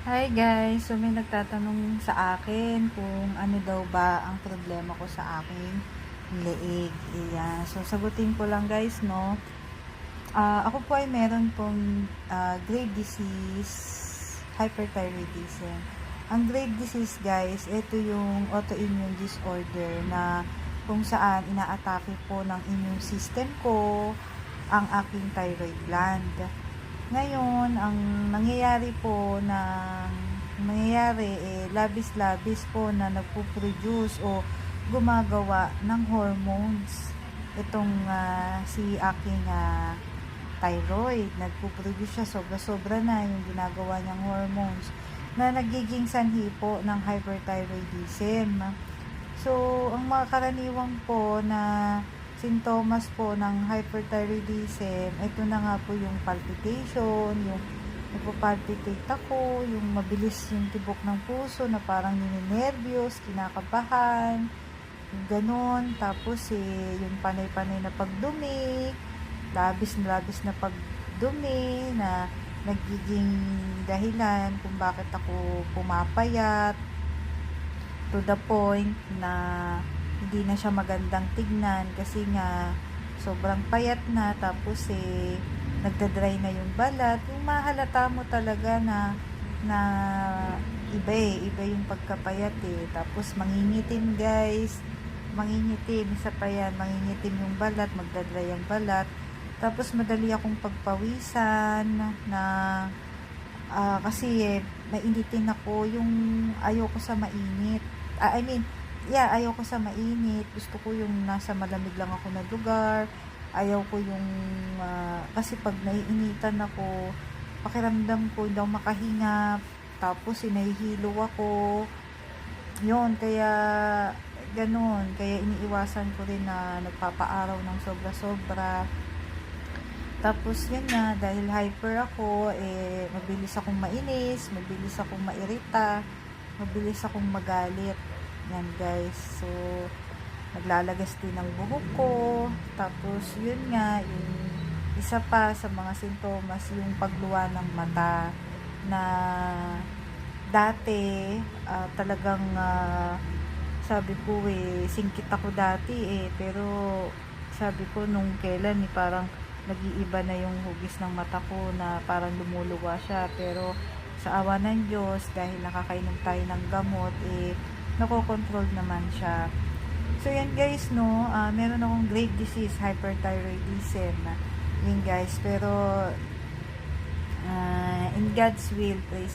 Hi guys! So may nagtatanong sa akin kung ano daw ba ang problema ko sa aking leeg. Ayan. So sagutin ko lang guys, no? Ako po ay meron pong grave disease, hyperthyroidism. Ang grave disease guys, ito yung autoimmune disorder na kung saan inaatake po ng immune system ko ang aking thyroid gland. Ngayon, ang nangyayari po labis-labis po na nagpo-produce o gumagawa ng hormones. Itong si aking thyroid, nagpo-produce siya, sobra-sobra na yung ginagawa niyang hormones na nagiging sanhi po ng hyperthyroidism. So, ang mga karaniwang po na sintomas po ng hyperthyroidism, ito na nga po yung palpitation, yung nagpo-palpitate ako, yung mabilis yung tibok ng puso na parang nininervyos, kinakabahan, ganon. Tapos yung panay-panay na pagdumi, labis na pagdumi na nagiging dahilan kung bakit ako pumapayat to the point na hindi na siya magandang tignan kasi nga sobrang payat na, tapos nagda-dry na yung balat, yung mahalata mo talaga na iba yung pagkapayat tapos mangingitim guys, mangingitim, isa pa yan, mangingitim yung balat, magda-dry ang balat, tapos madali akong pagpawisan na kasi mainitin ako, yung ayoko sa mainit, ayoko sa mainit. Gusto ko yung nasa malamig lang ako na lugar. Ayaw ko yung, kasi pag naiinitan ako, pakiramdam ko, hindi ako makahinga. Tapos, nahihilo ako. Yun, kaya, ganun. Kaya, iniiwasan ko rin na nagpapaaraw ng sobra-sobra. Tapos, yun nga, dahil hyper ako, mabilis akong mainis, mabilis akong mairita, mabilis akong magalit. Yan guys. So, naglalagas din ng buhok ko. Tapos, yun nga, yung isa pa sa mga sintomas, yung pagluwa ng mata na dati, talagang sabi ko singkit ako dati pero sabi ko nung kailan parang nag-iiba na yung hugis ng mata ko na parang lumuluwa siya, pero sa awa ng Diyos, dahil nakakainom tayo ng gamot, nakokontrol naman siya. So yan guys, no, meron akong grave disease, hyperthyroidism, yun guys, pero in God's will, praise